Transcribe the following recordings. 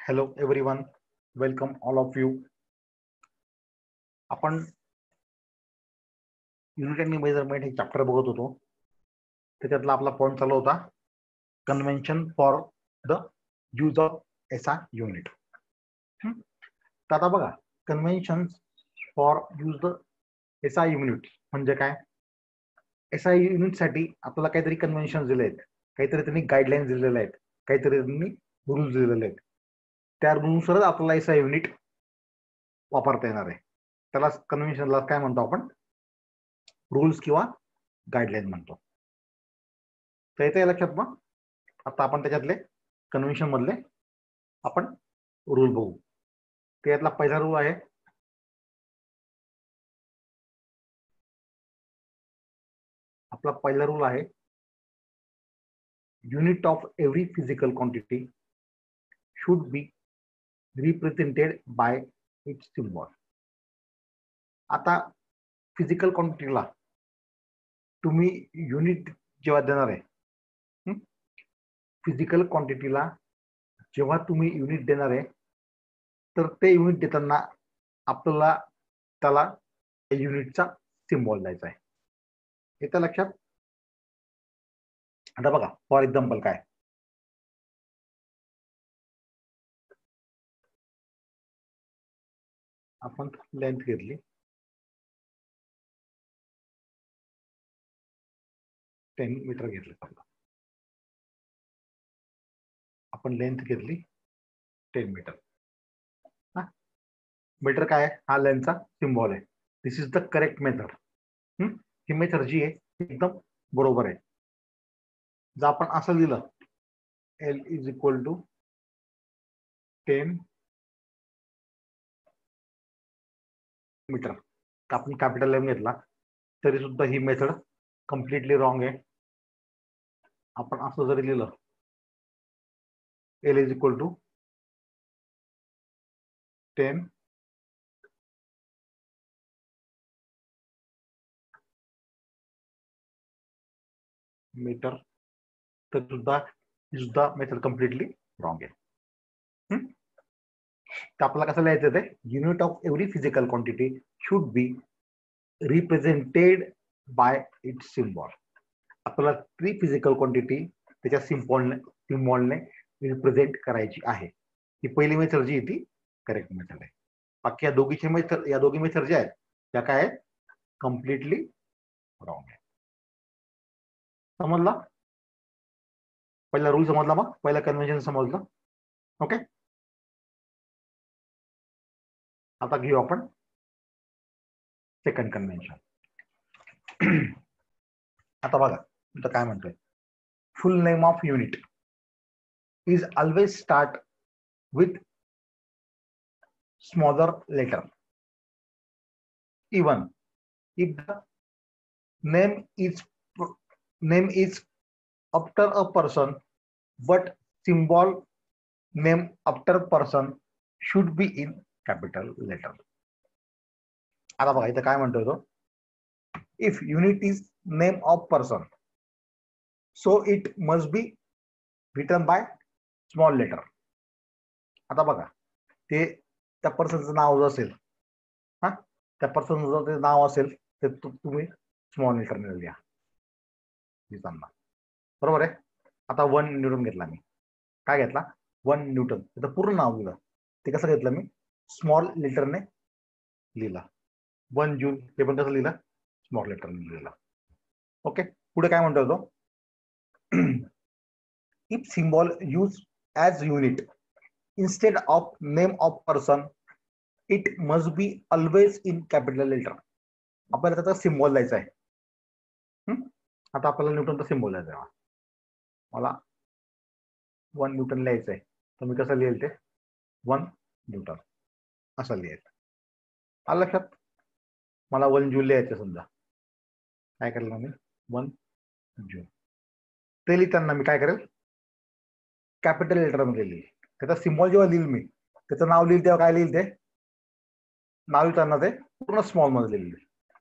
Hello everyone, welcome all of you. आपण unit आणि measurement हे चॅप्टर बघत होतो. त्याच्यातला आपला पॉइंट चालू होता convention for the use of SI unit. तर आता बघा, convention for use the SI unit म्हणजे काय? एसआय युनिट साठी आपल्याला काहीतरी कन्व्हेन्शन दिले आहेत, काहीतरी त्यांनी गाईडलाईन्स दिलेले आहेत, काहीतरी त्यांनी रूल्स दिलेले आहेत. त्या रूल्सवरच आपल्याला एसआय युनिट वापरता येणार आहे. त्याला कन्व्हेन्शनला काय म्हणतो आपण? रूल्स किंवा गाईडलाईन म्हणतो. तर येते लक्षात मग. आता आपण त्याच्यातले कन्व्हेन्शन मधले आपण रूल बघू. त्यातला पहिला रूल आहे आपला पहिला रूल आहे unit of every physical quantity should be represented by it's symbol. आता फिजिकल क्वांटिटीला तुम्ही युनिट जेव्हा देणार आहे, फिजिकल क्वांटिटीला जेव्हा तुम्ही युनिट देणार आहे, तर ते युनिट देताना आपल्याला त्याला युनिटचा सिम्बॉल द्यायचा आहे. येतं लक्षात? आता बघा, फॉर एक्झाम्पल काय, आपण लेंथ घेतली 10 मीटर घेतली. आपण लेंथ घेतली 10 मीटर. मीटर काय आहे? हा लेंथचा सिम्बॉल आहे. This is the correct method. ही मेथड जी आहे एकदम बरोबर आहे. जर आपण असं लिहिलं L is equal to 10 metre, आपण कॅपिटल M घेतला तरी सुद्धा ही मेथड कम्प्लिटली रॉंग आहे. आपण असं जरी लिहिलं L is equal to 10 metre, तर सुद्धा मेथड कम्प्लिटली रॉंग आहे. तर आपल्याला कसं लिहायचं ते? Unit of every physical quantity should be represented by it's symbol. आपल्याला ती फिजिकल क्वांटिटी त्याच्या सिम्बॉलने रिप्रेझेंट करायची आहे. ही पहिली मेथड जी आहे ती करेक्ट मेथड आहे. बाकी या दोघी मेथड ज्या आहेत त्या काय आहेत? कम्प्लिटली रॉंग आहे. समजला? पहिला रूल समजला, मग पहिला कन्व्हेन्शन समजलं. ओके, आता घेऊ आपण सेकंड कन्व्हेन्शन. आता बघा इथं काय म्हणतोय, फुल name of unit is always start with smaller letter even if the name is after a person, but symbol name after person should be in capital letter. आता बघा इथं काय म्हणतोय तो, if unit is name of person so it must be written by small letter. आता बघा, ते त्या पर्सनचं नाव असेल, त्या पर्सनचं जे नाव असेल ते तुम्ही स्मॉल लेटरने लिहा लिहिताना. बरोबर आहे. आता 1 न्यूटन घेतला मी. काय घेतला? 1 न्यूटन. त्याचं पूर्ण नाव लिहिलं. ते कसं घेतलं मी? स्मॉल लेटरने लिहिला. 1 जूल हे पण कसं लिहिलं? स्मॉल लेटरने लिहिलं. ओके, पुढे काय म्हणतो तो? If symbol use as unit instead of name of person it must be always in capital letter. आपल्याला त्याचा सिम्बॉल द्यायचा आहे. आता आपल्याला न्यूटनचा सिम्बॉल द्यायचा आहे. मला 1 न्यूटन लिहायचं आहे, तर मी कसं लिहिल ते? 1 न्यूटन असं लिहायचं. आलं लक्षात? मला 1 जूल लिहायचं. समजा काय करेल मी? 1 जूल. ते लिहिताना मी काय करेल? कॅपिटल लेटर मध्ये लिहिल. त्याचा सिम्बॉल जेव्हा लिहिल मी, त्याचं नाव लिहिल तेव्हा काय लिहिल? ते नाव लिहिताना ते पूर्ण स्मॉल मध्ये लिहिल.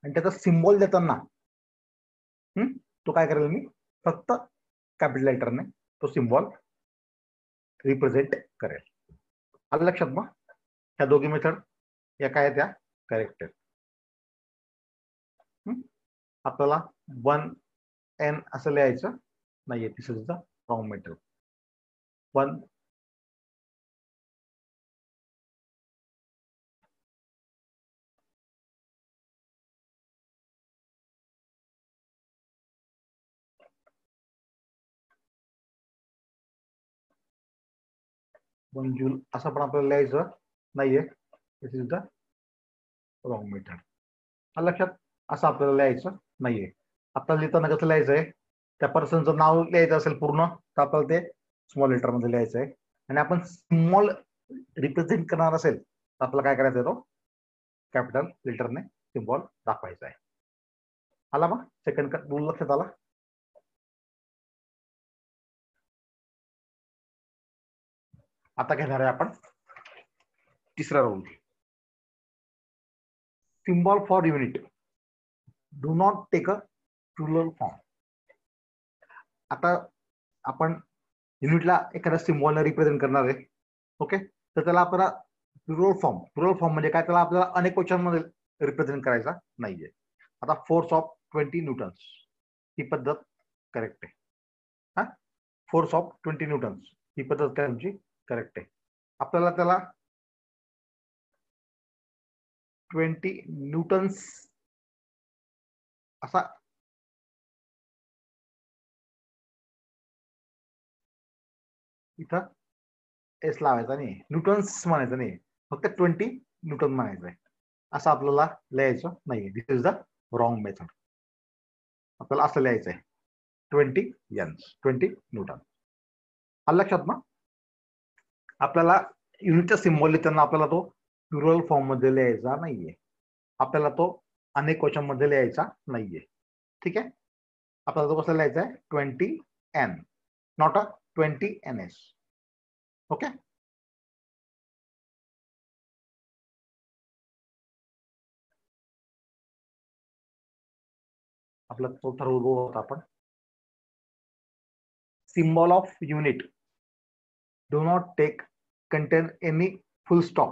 आणि त्याचा सिम्बॉल देताना तो काय करेल? मी फक्त कॅपिटल लेटरने तो सिम्बॉल रिप्रेझेंट करेल. आलं लक्षात मग ह्या दोघी मेथड या काय त्या करेक्ट आहेत. आपल्याला 1n असं लिहायचं नाहीये. This is the wrong method. 1 joule असं पण आपल्याला लिहायचं नाहीये. This is the wrong method. लक्षात असं आपल्याला लिहायचं नाहीये. आपल्याला लिहिताना कसं लिहायचंय, त्या पर्सनचं नाव लिहायचं असेल पूर्ण तर आपल्याला ते स्मॉल लेटर मध्ये लिहायचं आहे. आणि आपण स्मॉल रिप्रेझेंट करणार असेल तर आपल्याला काय करायचं आहे, तो कॅपिटल लेटरने सिम्बॉल दाखवायचा आहे. आला मग सेकंड रूल लक्षात आला. आता घेणार आहे आपण तिसरा rule. Symbol for unit do not take a plural form. आता आपण युनिटला एखाद्या सिम्बॉलने रिप्रेझेंट करणार आहे. ओके, तर त्याला आपल्याला प्लुरल फॉर्म म्हणजे काय, त्याला आपल्याला अनेक क्वेश्चन मध्ये रिप्रेझेंट करायचा नाहीये. आता फोर्स ऑफ 20 न्यूटन्स ही पद्धत करेक्ट आहे. हा, फोर्स ऑफ 20 न्यूटन्स ही पद्धत काय तुमची करेक्ट आहे. आपल्याला त्याला 20 न्यूटन्स असा इथं एस लावायचा नाही, न्यूटन्स म्हणायचं नाही, फक्त 20 न्यूटन म्हणायचं आहे. असं आपल्याला लिहायचं नाहीये. This is the wrong method. आपल्याला असं लिहायचं आहे 20 न्यूटन. आलं लक्षात ना. आपल्याला युनिटचा सिम्बॉल लिहिताना आपल्याला तो प्लुरल फॉर्म मध्ये लिहायचा नाहीये. आपल्याला तो अनेक क्वेश्चन मध्ये लिहायचा नाहीये. ठीक आहे, आपल्याला तो कसा लिहायचा आहे 20n, not a 20ns. Okay, आपला चौथा रूल होता आपण symbol of unit do not take contain any full stop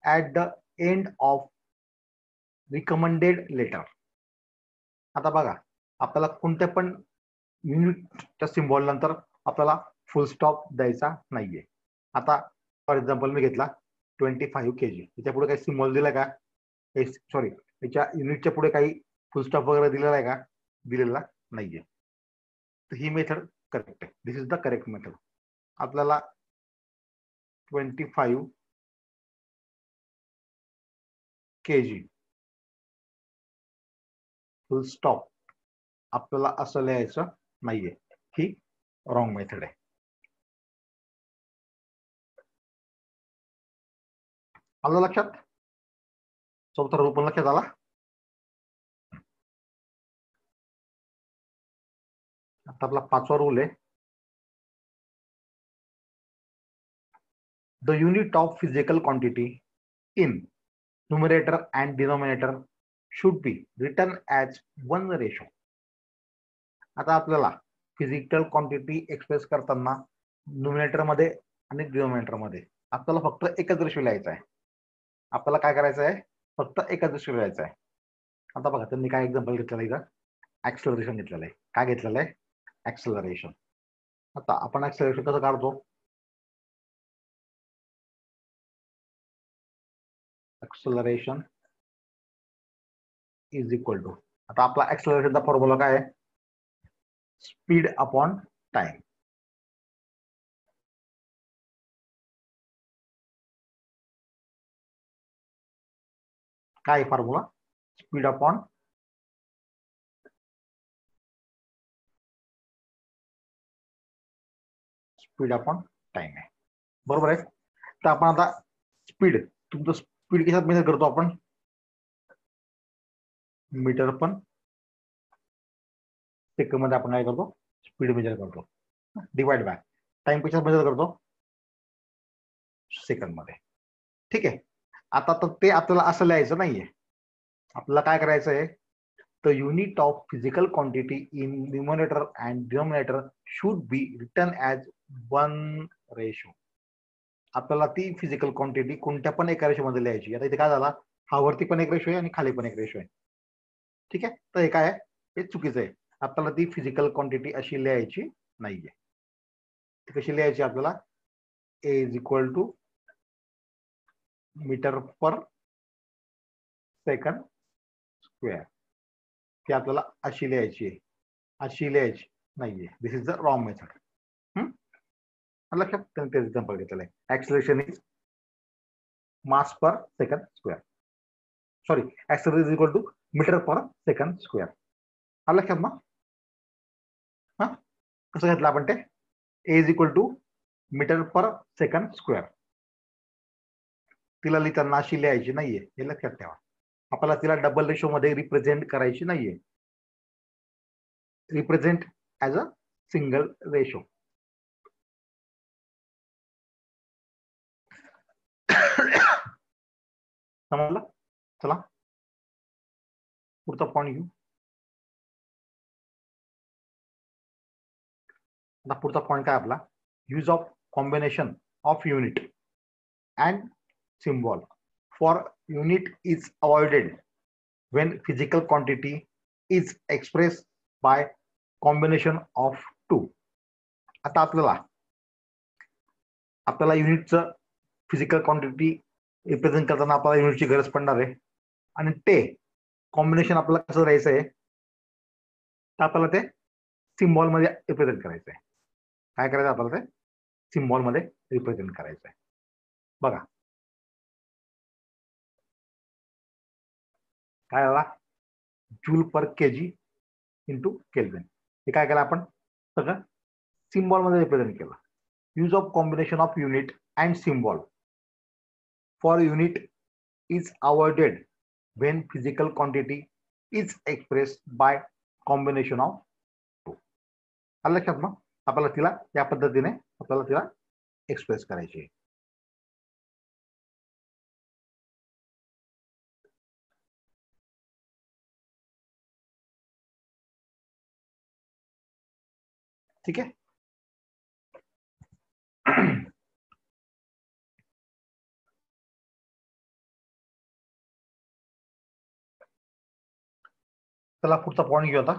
at the end of recommended letter. आता बघा, आपल्याला कोणत्या पण युनिटच्या सिम्बॉल नंतर आपल्याला फुल स्टॉप द्यायचा नाहीये. आता फॉर एक्झाम्पल मी घेतला 25 kg, याच्या पुढे काही सिम्बॉल दिला का, सॉरी याच्या युनिटच्या पुढे काही फुल स्टॉप वगैरे दिलेला आहे का, दिलेला नाहीये. तर ही मेथड करेक्ट आहे. This is the correct method. आपल्याला 25 kg फुल स्टॉप आपल्याला असं लिहायचं नाहीये. ही रॉंग मेथड आहे. आलं लक्षात. चौथा रूल पण लक्षात आला. आता आपला पाचवा रूल आहे the unit of physical quantity in numerator and denominator should be written as 1 ratio. आता आपल्याला फिजिकल क्वांटिटी एक्सप्रेस करताना न्यूमरेटर मध्ये आणि डिनॉमिनेटर मध्ये आपल्याला फक्त एकच रेशो लिहायचा आहे. आपल्याला काय करायचं आहे, फक्त एकच रेशो लिहायचा आहे. आता बघा, त्यांनी काय एक्झाम्पल घेतलेलं आहे इथं, ऍक्सलरेशन घेतलेलं आहे. काय घेतलेलं आहे, ऍक्सलरेशन. आता आपण ऍक्सलरेशन कसं काढतो, ऍक्सलरेशन इज इक्वल टू, आता आपला ऍक्सलरेशनचा फॉर्म्युला काय आहे, स्पीड अपॉन टाइम. काय फॉर्म्युला, स्पीड अपॉन टाइम आहे. बरोबर आहे. तर आपण आता स्पीड, तुमचं स्पीड कशात मेजर करतो आपण, मीटर पण सेकंड मध्ये आपण काय करतो, स्पीड मेजर करतो. डिवाइड बाय टाइम कशात मेजर करतो, सेकंड मध्ये. ठीक आहे. आता तर ते आपल्याला असं लिहायचं नाहीये. आपल्याला काय करायचं आहे, the unit of physical quantity in numerator and denominator should be written as 1 ratio. आपल्याला ती फिजिकल क्वांटिटी कोणत्या पण एका रेशो मध्ये लिहायची. आता इथे काय झाला, हा वरती पण एक रेशो आहे आणि खाली पण एक रेशो आहे. ठीक आहे, तर हे काय आहे, हे चुकीचं आहे. आपल्याला ती फिजिकल क्वांटिटी अशी लिहायची नाहीये. ती कशी लिहायची आपल्याला, A is equal to metre per second square. ती आपल्याला अशी लिहायची आहे, अशी लिहायची नाहीये. This is the wrong method. लक्षात, ते एक्झाम्पल घेतलेलं आहे. Acceleration is mass per second square, sorry acceleration is equal to metre per second square. आलं लक्षात मग. हा, कसं घेतलं आपण ते, A is equal to metre per second square. तिला लिहिताना अशी लिहायची नाहीये, हे लक्षात ठेवा. आपल्याला तिला डबल रेशो मध्ये रिप्रेझेंट करायची नाहीये. Represent as a single ratio. समजलं. चला पुढचा पॉईंट घेऊ. आता पुढचा पॉईंट काय आपला, use of combination of unit and symbol for unit is avoided when physical quantity is expressed by combination of two. आता आपल्याला युनिटचं फिजिकल क्वांटिटी रिप्रेझेंट करताना आपल्याला युनिटची गरज पडणार आहे, आणि ते कॉम्बिनेशन आपल्याला कसं राहायचं आहे, तर आपल्याला ते सिम्बॉल मध्ये रिप्रेझेंट करायचं आहे. काय करायचं आपल्याला, ते सिम्बॉल मध्ये रिप्रेझेंट करायचं आहे. बघा काय झाला, जूल पर केजी इंटू केल्विन. हे काय केलं आपण, सगळं सिम्बॉल मध्ये रिप्रेझेंट केलं. Use of combination of unit and symbol for unit is avoided when physical quantity is expressed by combination of two. आलं लक्षात मग. आपल्याला तिला या पद्धतीने आपल्याला तिला एक्सप्रेस करायची आहे. ठीक आहे. चला पुढचा पॉईंट घेऊ आता.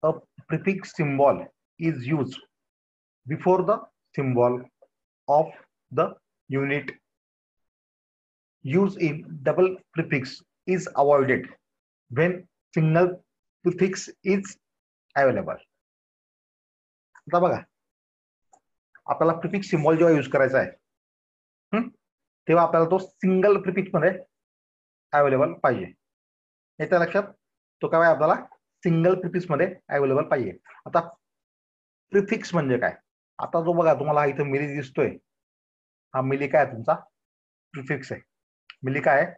A prefix symbol is used before the symbol of the unit. Use in double prefix is avoided when single prefix is available. आता बघा, आपल्याला प्रिफिक्स सिम्बॉल जेव्हा यूज करायचा आहे, तेव्हा आपल्याला तो सिंगल प्रिफिक्स मध्ये अवेलेबल पाहिजे. येत्या लक्षात, तो काय आपल्याला सिंगल प्रिफिक्स मध्ये अवेलेबल पाहिजे. आता प्रिफिक्स म्हणजे काय, आता जो बघा तुम्हाला इथं मिली दिसतोय, हा मिली काय तुमचा प्रिफिक्स आहे. मिली काय आहे,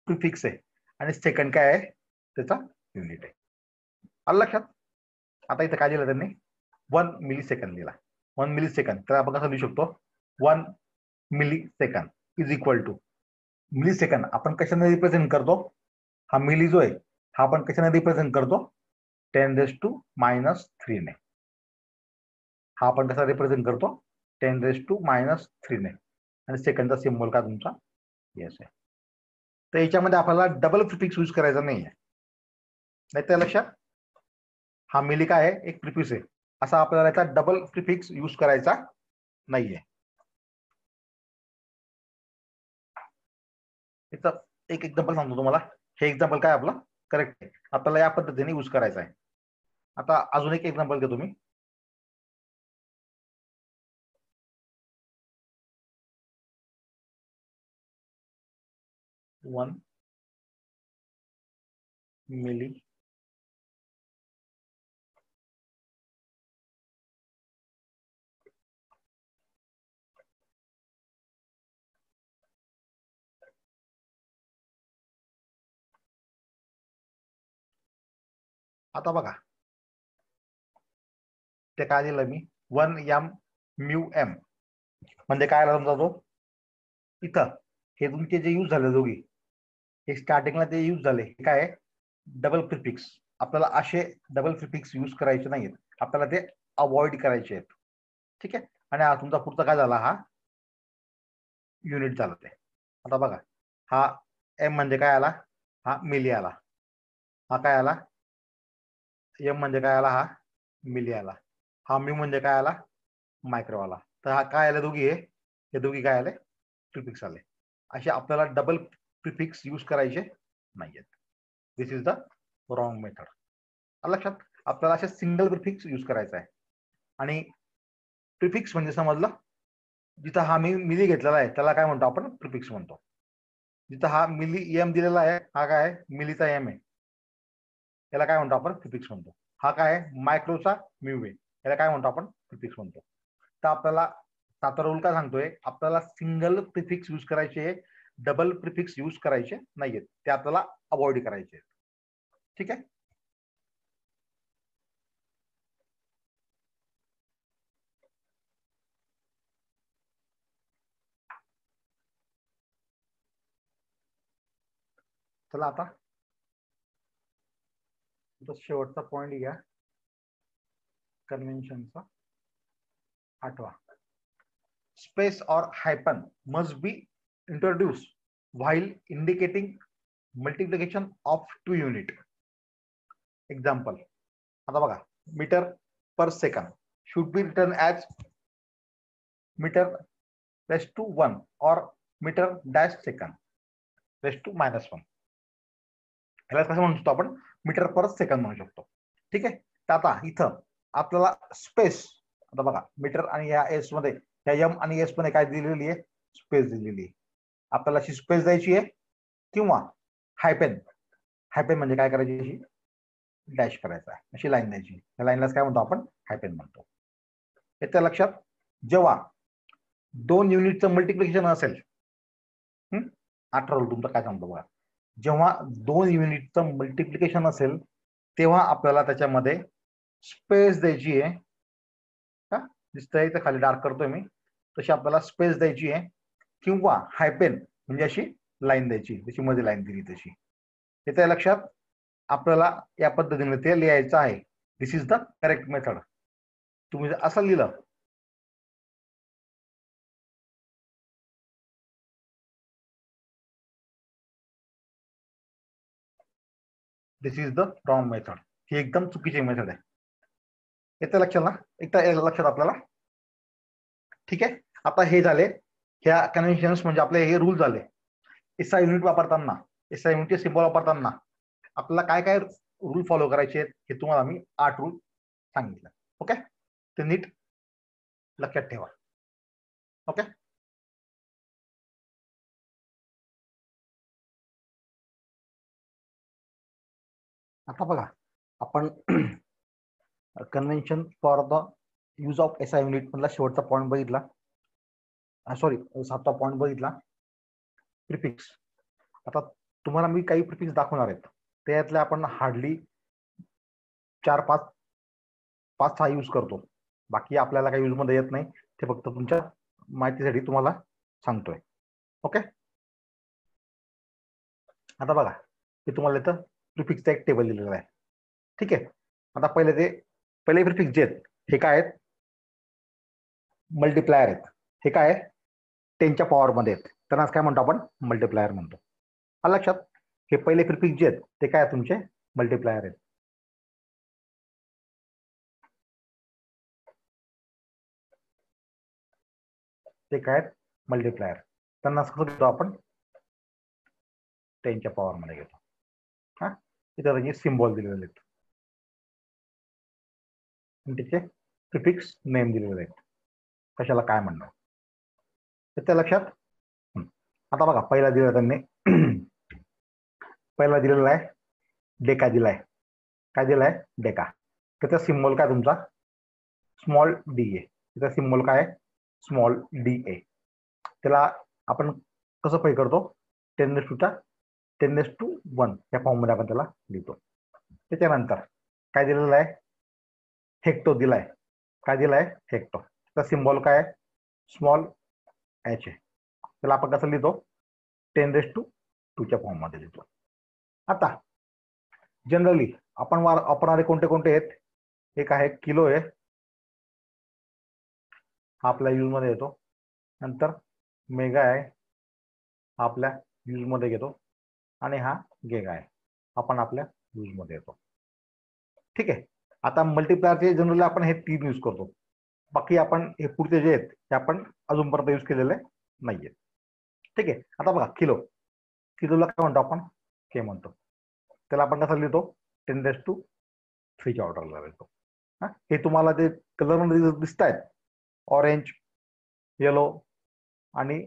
प्रिफिक्स आहे, आणि सेकंड काय आहे, त्याचा युनिट आहे. आलं लक्षात. आता इथं काय दिलं त्यांनी, 1 मिली सेकंड दिला. 1 मिली सेकंड, तर आपण कसं लिहू शकतो, 1 millisecond is equal to, millisecond आपण कशाने रिप्रेझेंट करतो, हा मिली जो आहे हा आपण कशाने रिप्रेझेंट करतो, 10⁻³ ने. हा आपण कसा रिप्रेझेंट करतो, 10⁻³ ने. आणि सेकंडचा सिम्बॉल का तुमचा येस आहे. तर याच्यामध्ये आपल्याला डबल प्रिफिक्स यूज करायचा नाहीये. नाही त्या लक्षात, हा मिली काय आहे, एक प्रिफिक्स आहे, असा आपल्याला याचा डबल प्रिफिक्स यूज करायचा नाहीये. एक एक्झाम्पल सांगतो तुम्हाला. हे एक्झाम्पल काय आपलं करेक्ट आहे, आपल्याला या पद्धतीने यूज करायचा आहे. आता अजून एक एक्झाम्पल घ्या तुम्ही. 1 मिली आता बघा ते काय दिलं मी, 1 μm म्हणजे काय आला समजा तो, इथं हे तुमचे जे यूज झाले दोघी, हे स्टार्टिंगला ते यूज झाले, हे काय डबल प्रिफिक्स. आपल्याला असे डबल प्रिफिक्स यूज करायचे नाहीत, आपल्याला ते अवॉइड करायचे आहेत. ठीक आहे. आणि हा तुमचा पुढचा काय झाला, हा युनिट झाला ते. आता बघा, हा एम म्हणजे काय आला, हा मिली आला. हा काय आला, एम म्हणजे काय आला, हा मिली आला. हा म्यू म्हणजे काय आला, मायक्रो आला. तर हा काय आले दोघी, हे दोघी काय आले, प्रिफिक्स आले. असे आपल्याला डबल प्रिफिक्स यूज करायचे नाहीयेत. दिस इज द रॉंग मेथड. लक्षात, आपल्याला असे सिंगल प्रिफिक्स यूज करायचा आहे. आणि प्रिफिक्स म्हणजे समजलं, जिथं हा मी मिली घेतलेला आहे त्याला काय म्हणतो आपण, प्रिफिक्स म्हणतो. जिथं हा मिली एम दिलेला आहे, हा काय आहे, मिलीचा एम आहे, याला काय म्हणतो आपण, प्रिफिक्स म्हणतो. हा काय आहे, मायक्रोचा म्यू आहे, याला काय म्हणतो आपण, प्रिफिक्स म्हणतो. तर आपल्याला साता रूल काय सांगतोय, आपल्याला सिंगल प्रिफिक्स यूज करायचे, डबल प्रिफिक्स यूज करायचे नाहीयेत, ते आपल्याला अवॉइड करायचे. ठीक आहे. चला आता शेवटचा पॉइंट घ्या, कन्व्हेन्शनचा 8वा. Space or hyphen must be introduced while indicating multiplication of 2 unit. Example, आता बघा, metre per second should be written as metre raise to 1 or metre dash second raise to -1. याला कसं म्हणू शकतो आपण, मीटर पर सेकंड म्हणू शकतो. ठीक आहे. तर आता इथं आपल्याला स्पेस, आता बघा मीटर आणि या एस मध्ये, या एम आणि एस मध्ये काय दिलेली आहे, स्पेस दिलेली आहे. आपल्याला अशी स्पेस द्यायची आहे, किंवा हायपेन, हायपेन म्हणजे काय करायची, अशी डॅश करायचा आहे, अशी लाईन द्यायची. या लाईनलाच काय म्हणतो आपण, हायपेन म्हणतो. येत्या लक्षात, जेव्हा 2 युनिटचं मल्टिप्लिकेशन असेल, 18 रूल तुमचा काय सांगतो बघा, जेव्हा 2 युनिटचं मल्टिप्लिकेशन असेल तेव्हा आपल्याला त्याच्यामध्ये स्पेस द्यायची आहे. का दिसतंय तर खाली डार्क करतोय मी, तशी आपल्याला स्पेस द्यायची आहे, किंवा हायपेन म्हणजे अशी लाईन द्यायची, जशी मध्ये लाईन दिली तशी. येत्या लक्षात, आपल्याला या पद्धतीने ते लिहायचं आहे. This is the correct method. तुम्ही जर असं लिहिलं, दिस इज द रॉंग मेथड, ही एकदम चुकीची मेथड आहे. येत्या लक्षात ना, एकदा लक्षात आपल्याला. ठीक आहे. आता हे झाले, ह्या कन्व्हेन्शन्स म्हणजे आपले हे रूल झाले. एसआय युनिट वापरताना, एसआय युनिटचे सिम्बॉल वापरताना आपल्याला काय काय रूल फॉलो करायचे आहेत, हे तुम्हाला मी 8 रूल सांगितलं. ओके, ते नीट लक्षात ठेवा. ओके. आता बघा, आपण convention for the use of SI unit मधला शेवटचा पॉईंट बघितला, सॉरी 7वा पॉईंट बघितला, प्रिफिक्स. आता तुम्हाला मी काही प्रिफिक्स दाखवणार आहेत, त्यातले आपण हार्डली 4-5 5-6 यूज करतो. बाकी आपल्याला काही यूज मध्ये येत नाही, ते फक्त तुमच्या माहितीसाठी तुम्हाला सांगतोय. ओके. आता बघा, हे तुम्हाला इथं प्रिफिक्सचा एक टेबल दिलेला आहे. ठीक आहे. आता पहिले प्रिफिक्स जे आहेत, हे काय आहेत, मल्टिप्लायर आहेत. हे काय आहे, 10च्या पॉवर मध्ये आहेत, त्यांना काय म्हणतो आपण, मल्टिप्लायर म्हणतो. लक्षात, हे पहिले प्रिफिक्स जे आहेत ते काय तुमचे मल्टिप्लायर आहेत. ते काय मल्टिप्लायर, त्यांना कसं घेतो आपण, 10च्या पॉवर मध्ये घेतो. हा, इथे त्याचे सिम्बॉल दिलेले आहेत, त्याचे प्रिफिक्स नेम दिलेले आहेत, कशाला काय म्हणणं. त्या लक्षात. आता बघा, पहिला दिला त्यांनी पहिला दिलेला आहे डेका दिलाय. काय दिलाय, डेका. त्याचा सिम्बॉल काय तुमचा, स्मॉल डी ए. त्याचा सिम्बॉल काय, स्मॉल डी ए. त्याला आपण कसं पे करतो, 10⁻⁻1 या फॉर्म मध्ये आपण त्याला लिहितो. त्याच्यानंतर काय दिलेलं आहे, हेक्टो दिलाय. काय दिलाय, हेक्टो. त्याचा सिम्बॉल काय, स्मॉल एच आहे. त्याला आपण कसं लिहितो, 10⁻² च्या फॉर्म मध्ये लिहितो. आता जनरली आपण वापरणारे कोणते कोणते आहेत, एक आहे किलो आहे, हा आपल्या यूज मध्ये येतो. नंतर मेगा आहे हा आपल्या यूज मध्ये घेतो आणि हा गेगा आहे आपण आपल्या यूज मध्ये येतो. ठीक आहे. आता मल्टीप्लायरचे जनरली आपण हे 3 यूज करतो. बाकी आपण हे पुढचे जे आहेत ते आपण अजूनपर्यंत यूज केलेले नाहीये. ठीक आहे. आता बघा किलो, किलोला काय म्हणतो आपण? के म्हणतो. त्याला आपण कसं लिहितो? 10⁻³ ऑर्डरला लिहितो. हे तुम्हाला जे कलर मध्ये दिसत आहेत ऑरेंज, येलो आणि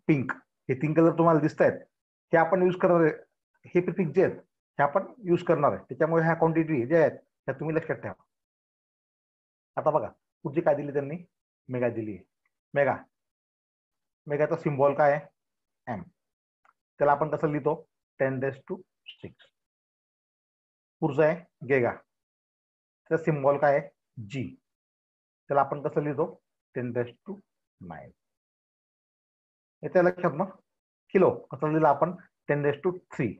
पिंक, हे 3 कलर तुम्हाला दिसत आहेत, हे आपण यूज करणार आहे. हे प्रिफिक्स जे आहेत हे आपण यूज करणार आहे. त्याच्यामुळे ह्या क्वांटिटी जे आहेत त्या तुम्ही लक्षात ठेवा. आता बघा पुढची काय दिली त्यांनी? मेगा दिली. मेगा, मेगाचा सिम्बॉल काय आहे? एम. त्याला आपण कसं लिहितो? 10⁻⁶. पुढचं आहे गेगा, त्याचा सिम्बॉल काय आहे? जी. त्याला आपण कसं लिहितो? 10⁹. येत्या लक्षात ना? किलो कसं लिहिलं आपण? 10⁻�3.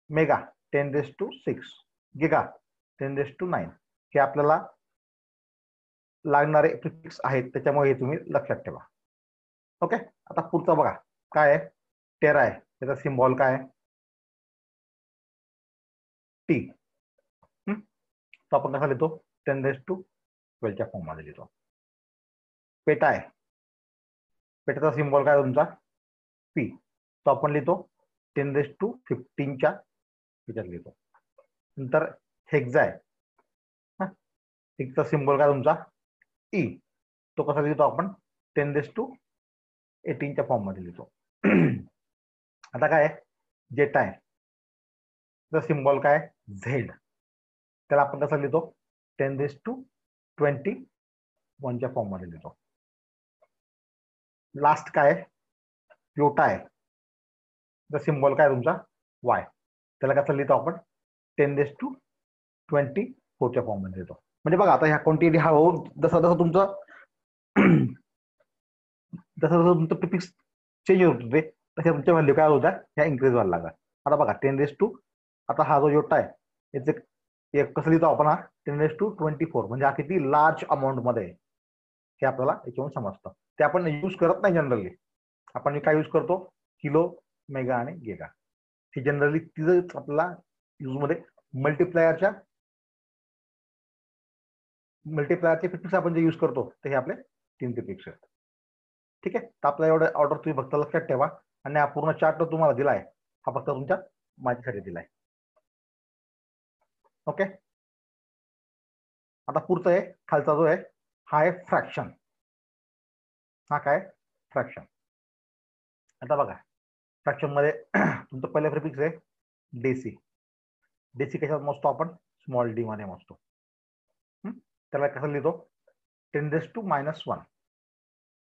मेगा 10⁻�6. गिगा 10⁻�9. हे आपल्याला लागणारे प्रिफिक्स आहेत, त्याच्यामुळे हे तुम्ही लक्षात ठेवा. ओके. आता पुढचा बघा काय आहे? टेरा आहे. त्याचा सिम्बॉल काय आहे? टी. तो आपण कसा लिहितो? 10⁻12 च्या फॉर्म मध्ये लिहितो. पेटा आहे. पेटाचा सिम्बॉल काय तुमचा? पी. तो आपण लिहितो 10⁻15 च्या ह्याच्यात लिहितो. नंतर हेक्सा आहे. हेक्सा सिम्बॉल काय तुमचा? ई. तो कसा लिहितो आपण? 10⁻18 च्या फॉर्म मध्ये लिहितो. आता काय आहे? जेटा आहे. त्याचा सिम्बॉल काय? झेड. त्याला आपण कसं लिहितो? 10⁻21 च्या फॉर्म मध्ये लिहितो. लास्ट काय? योटा आहे. त्याचा सिम्बॉल काय तुमचा? वाय. त्याला कसं लिहितो आपण? 10⁻24 च्या फॉर्म मध्ये लिहितो. म्हणजे बघा आता ह्या क्वांटिटी हा हो जसं जसं तुमचं प्रिफिक्स चेंज होत होते तशा तुमच्या व्हॅल्यू काय होत्या? ह्या इन्क्रीज व्हायला लागल्या. आता बघा 10⁻, आता हा जो योटा आहे याचे कसं लिहितो आपण? हा 10⁻24. म्हणजे हा किती लार्ज अमाऊंट मध्ये आहे हे आपल्याला याच्यावरून समजतं. ते आपण यूज करत नाही जनरली. आपण काय यूज करतो? किलो, मेगा आणि गेगा. हे जनरली तिथं आपल्याला यूज मध्ये मल्टीप्लायरचे प्रिफिक्स आपण जे यूज करतो ते हे आपले 3 प्रिफिक्स आहेत. ठीक आहे. तर आपला एवढं ऑर्डर तुम्ही फक्त लक्षात ठेवा आणि हा पूर्ण चार्ट तुम्हाला दिलाय हा फक्त तुमच्या माहितीसाठी दिलाय. ओके. आता पुढचा आहे खालचा जो आहे हा आहे फ्रॅक्शन. हा काय? फ्रॅक्शन. आता बघा फ्रॅक्शन मध्ये तुमचं पहिलं प्रिफिक्स आहे डेसी. डेसी कशात मोजतो आपण? स्मॉल डी मध्ये मोजतो. त्याला कसं लिहितो? 10⁻⁻1.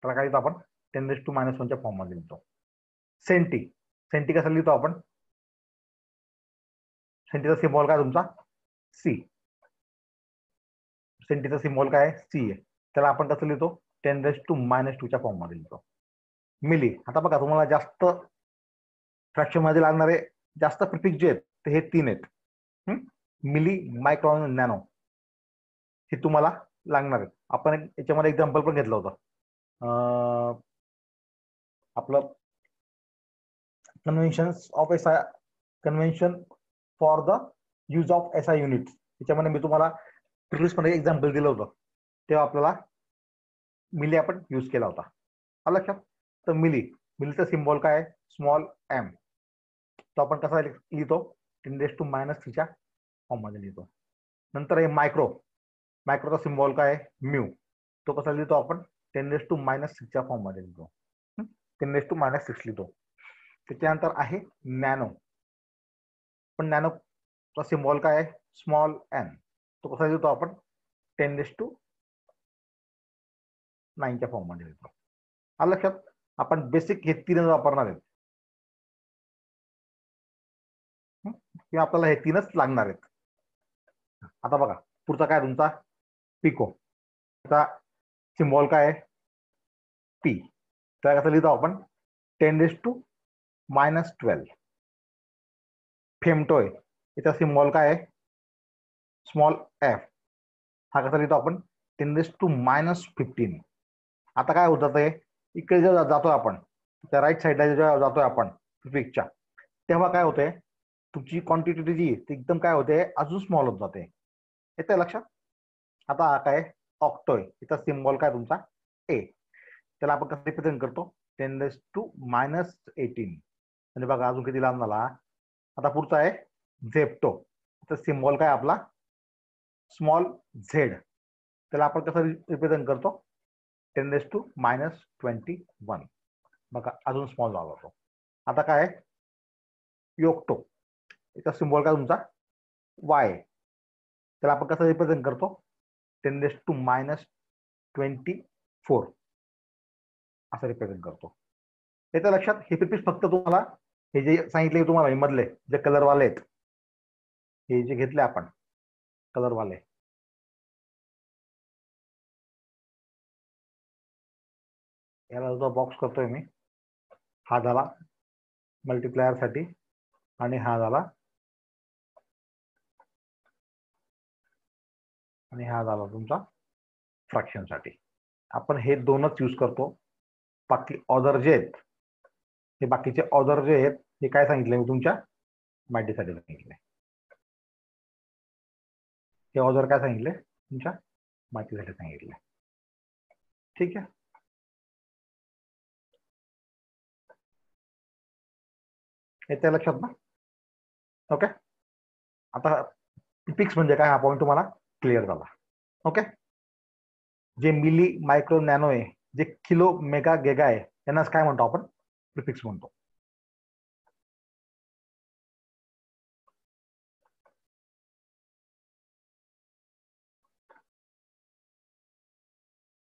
त्याला काय लिहितो आपण? 10⁻⁻1 च्या फॉर्म मध्ये लिहितो. सेंटी, सेंटी कसं लिहितो आपण? सेंटीचा सिम्बॉल काय तुमचा? सी. सेंटीचा सिम्बॉल काय? सी आहे. त्याला आपण कसं लिहितो? 10⁻⁻2 च्या फॉर्म मध्ये लिहितो. मिली. आता बघा तुम्हाला जास्त फ्रॅक्शन मध्ये लागणारे जास्त प्रिफिक्स जे आहेत ते हे 3 आहेत. मिली, मायक्रॉन, नॅनो हे तुम्हाला लागणार आहेत. आपण याच्यामध्ये एक्झाम्पल पण घेतलं होतं. आपलं convention for the use of SI unit, त्याच्यामध्ये मी तुम्हाला प्रिव्हियस मध्ये एक्झाम्पल दिलं होतं. तेव्हा आपल्याला मिली आपण यूज केला होता. आलं लक्षात? तर मिलीचा सिम्बॉल काय आहे? Small M. तो आपण कसा लिहितो? 10⁻³ च्या फॉर्म मध्ये लिहितो. नंतर हे मायक्रो, मायक्रोचा सिम्बॉल काय आहे? म्यू. तो कसा लिहितो आपण? 10⁻⁻6 च्या फॉर्म मध्ये लिहितो. 10⁻⁻6 लिहितो. त्याच्यानंतर आहे नॅनो. पण नॅनोचा सिम्बॉल काय आहे? Small N. तो कसा लिहितो आपण? 10⁻⁹ च्या फॉर्म मध्ये लिहितो. आलं लक्षात? आपण बेसिक हे 3 वापरणार आहेत किंवा आपल्याला हे 3च लागणार आहेत. आता बघा पुढचा काय तुमचा? पिको. त्याचा सिम्बॉल काय आहे? पी. त्याला कसं लिहितो आपण? 10⁻⁻12. फेमटोय, याचा सिम्बॉल काय आहे? Small F. हा कसा लिहितो आपण? 10⁻⁻15. आता काय होतं ते इकडे जेव्हा जातो आपण त्या राईट साईडला जेव्हा जातोय आपण प्रिफिक्सच्या, तेव्हा काय होतंय तुमची क्वांटिटी जी ती एकदम काय होते अजून स्मॉल होत जाते. येते लक्षात? आता हा काय ऑक्टोय, याचा सिम्बॉल काय तुमचा ए. त्याला आपण कसं रिप्रेझेंट करतो 10⁻18. म्हणजे बघा अजून किती लांब झाला. आता पुढचा आहे झेप्टो. त्याचा सिम्बॉल काय आपला स्मॉल झेड. त्याला आपण कसं रिप्रेझेंट करतो 10⁻21. बघा अजून स्मॉल झाला तो. आता काय योक्टो, याचा सिम्बॉल काय तुमचा वाय. त्याला आपण कसं रिप्रेझेंट करतो 10⁻24 असं रिप्रेझेंट करतो. याच्या लक्षात हे प्रिफिक्स फक्त तुम्हाला हे जे सांगितले तुम्हाला हे मधले जे कलरवाले आहेत, हे जे घेतले आपण कलरवाले, याला जो बॉक्स करतोय मी, हा झाला मल्टिप्लायर साठी आणि हा झाला तुमचा फ्रॅक्शन साठी. आपण हे दोनच यूज करतो. बाकी ऑर्डर जे आहेत हे बाकीचे ऑर्डर जे आहेत हे काय सांगितले मी तुमच्या माहितीसाठी सांगितले. हे ऑर्डर काय सांगितले तुमच्या माहितीसाठी सांगितले. ठीक आहे. हे त्या लक्षात ना. ओके. आता प्रिफिक्स म्हणजे काय हा पॉईंट तुम्हाला क्लिअर झाला. ओके. जे मिली मायक्रो नॅनो आहे, जे किलो मेगा गेगा आहे, यांनाच काय म्हणतो आपण प्रिफिक्स म्हणतो.